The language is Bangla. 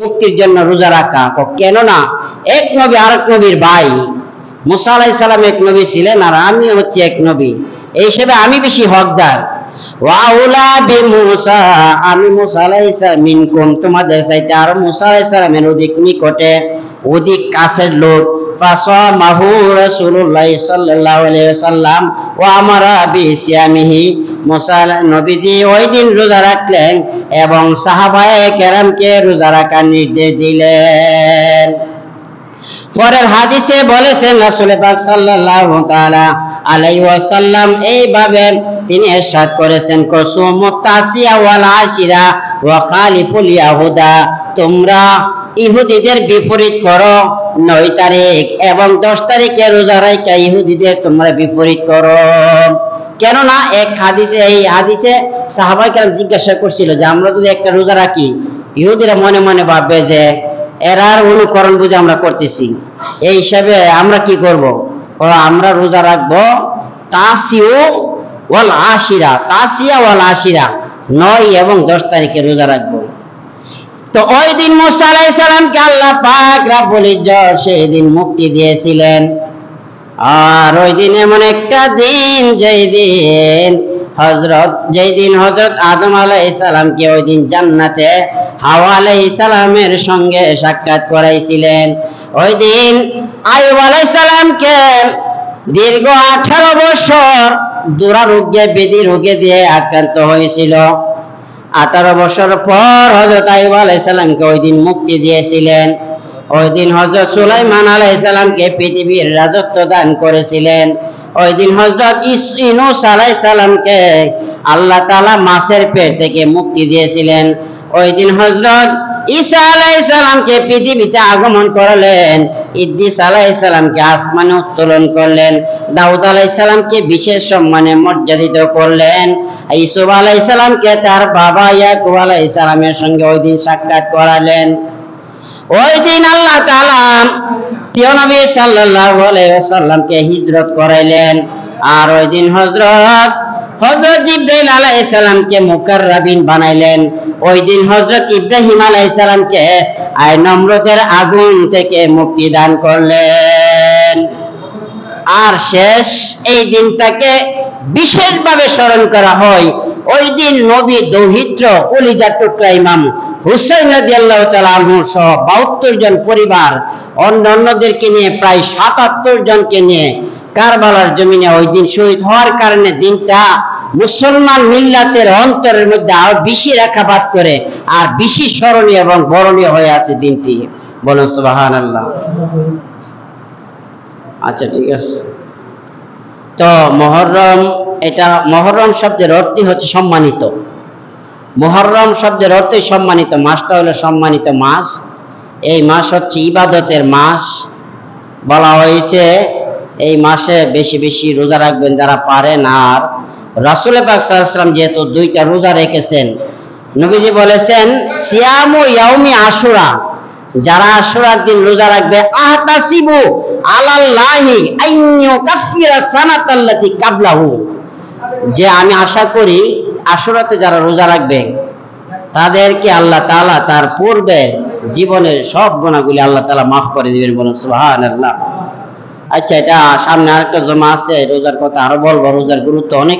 মুক্তির জন্য রোজা রাখা। কেননা এক নবী আরেক নবীর ভাই। মুসা আলাইহিস সালাম এক নবী ছিলেন, আর আমি হচ্ছে এক নবী, এই হিসেবে আমি বেশি হকদার। ওয়াউলা বিমুসা, আমি মুসা আলাইহিস সালাম মিনকুম, তোমাদের চাইতে আর মুসা আলাইহিস সালামের অধিক নিকটে, অধিক কাছের লোক। ফাসামাহু রাসূলুল্লাহ সাল্লাল্লাহু আলাইহি ওয়াসাল্লাম ওয়া আমারা বিসিয়ামিহি, মুসা নবীজি ওই দিন রোজা রাখলেন এবং সাহাবায়ে কেরামকে রোজা রাখার নির্দেশ দিলেন। পরের হাদিসে বলেছেন রাসূল পাক সাল্লাল্লাহু তাআলা আলাইহি ওয়াসাল্লাম এইভাবে তিনি ইরশাদ করেছেন, কুসুমুত তাসিয়া ওয়াল আশিরা ওয়া খালিফুল ইয়াহুদা, তোমরা ইহুদিদের বিপরীত করো 9 তারিখ এবং 10 তারিখে রোজা রাখা ইহুদিদের তোমরা বিপরীত করো। কেননা এক হাদিসে, এই হাদিসে সাহাবায়ে কেরাম জিজ্ঞাসা করছিল যে আমরা যদি একটা রোজা রাখি, ইহুদিরা মনে মনে ভাববে যে এরার অনুকরণ বুঝে আমরা করতেছি, এই হিসাবে আমরা কি করব, আমরা রোজা রাখবো তাসিউ ওয়াল আশিরা, তাসিয়া ওয়াল আশিরা, 9 এবং 10 তারিখে রোজা রাখবো। তো ওই দিন মুসা আলাইহিস সালামকে আল্লাহ পাক রব্বুল ইজ্জত সেই দিন মুক্তি দিয়েছিলেন। আর ওই দিন এমন একটা দিন যেই দিন হযরত আদম আলাইহিস সালামকে ওই দিন জান্নাতে হাওয়া আলাইহিস সালামের সঙ্গে সাক্ষাৎ করাইছিলেন। ওই দিন আইয়ুব আলাইহিস সালামকে দীর্ঘ 18 বছর দুরারোগ্যে ব্যাধি রোগে দিয়ে আক্রান্ত হয়েছিল। 18 বছর পর হযরত আইয়ুব আলাইহিস সালামকে ওই দিন মুক্তি দিয়েছিলেন। ওই দিন হযরত সুলাইমান আলাইহিস সালামকে পৃথিবীর রাজত্ব দান করেছিলেন। ওই দিন হযরত ইউনূস আলাইহিস সালামকে আল্লাহ তাআলা মাছের পেট থেকে মুক্তি দিয়েছিলেন। ওই দিন হযরত ঈসা আলাইহিস সালামকে পৃথিবীতে আগমন করালেন। ইদ্রিস আলাইহিস সালামকে আসমানে উত্তোলন করলেন। দাউদ আলাইহিস সালামকে বিশেষ সম্মানে মর্যাদিত করলেন। ইউসুফ আলাইহিস সালামকে তার বাবা ইয়াকুব আলাইহিস সালামের সঙ্গে ওই দিন সাক্ষাৎ করালেন। ওই দিন আল্লাহ তাআলা প্রিয় নবী সাল্লাল্লাহু আলাইহি ওয়াসাল্লামকে হিজরত করাইলেন। আর ওই দিন হযরত জিবরাইল আলাইহিস সালামকে মুকাররাবিন বানাইলেন। ওই দিন হযরত ইব্রাহিম আলাইহিস সালামকে নমরুদের আগুন থেকে মুক্তি দান করলেন। আর শেষ এই দিনটাকে বিশেষভাবে স্মরণ করা হয়। ওই দিন নবী দৌহিত্র কলিজার টুকরা ইমাম হুসাইন রাদিয়াল্লাহু তাআলা আনহু সহ 72 জন পরিবার অন্যদেরকে নিয়ে প্রায় 77 জনকে নিয়ে কারবালার জমিনে ওই দিন শহীদ হওয়ার কারণে দিনটা মুসলমান মিল্লাতের অন্তরের মধ্যে আরো বেশি রেখাপাত করে আর বেশি স্মরণীয় এবং বরণীয় হয়ে আছে দিনটি। বলুন সুবহানাল্লাহ। আচ্ছা, ঠিক আছে। তো মুহররম, এটা মুহররম শব্দের অর্থ হচ্ছে সম্মানিত। মুহররম শব্দের অর্থই সম্মানিত। মাসটা হলো সম্মানিত মাস। এই মাস হচ্ছে ইবাদতের মাস। বলা হয়েছে এই মাসে বেশি বেশি রোজা রাখবেন যারা পারেন। আর রাসূল পাক সাল্লাল্লাহু আলাইহি ওয়াসাল্লাম যেহেতু 2টা রোজা রেখেছেন, নবীজি বলেছেন সিয়ামু ইয়াউমি আশুরা, যারা আশুরার দিন রোজা রাখবে আহতাসিবু আলাল্লাহি আইয়ু কাফিরা সানাতাল্লাতি কাবলাহু, যে আমি আশা করি আশুরাতে যারা রোজা রাখবে তাদেরকে আল্লাহ তাআলা তার পূর্বে জীবনের সব গুনাহগুলি আল্লাহ তাআলা মাফ করে দিবেন। বলুন সুবহানাল্লাহ। আচ্ছা, এটা সামনে আরেকটা জমা আছে, রোজার কথা আরো বলবো। রোজার গুরুত্ব অনেক।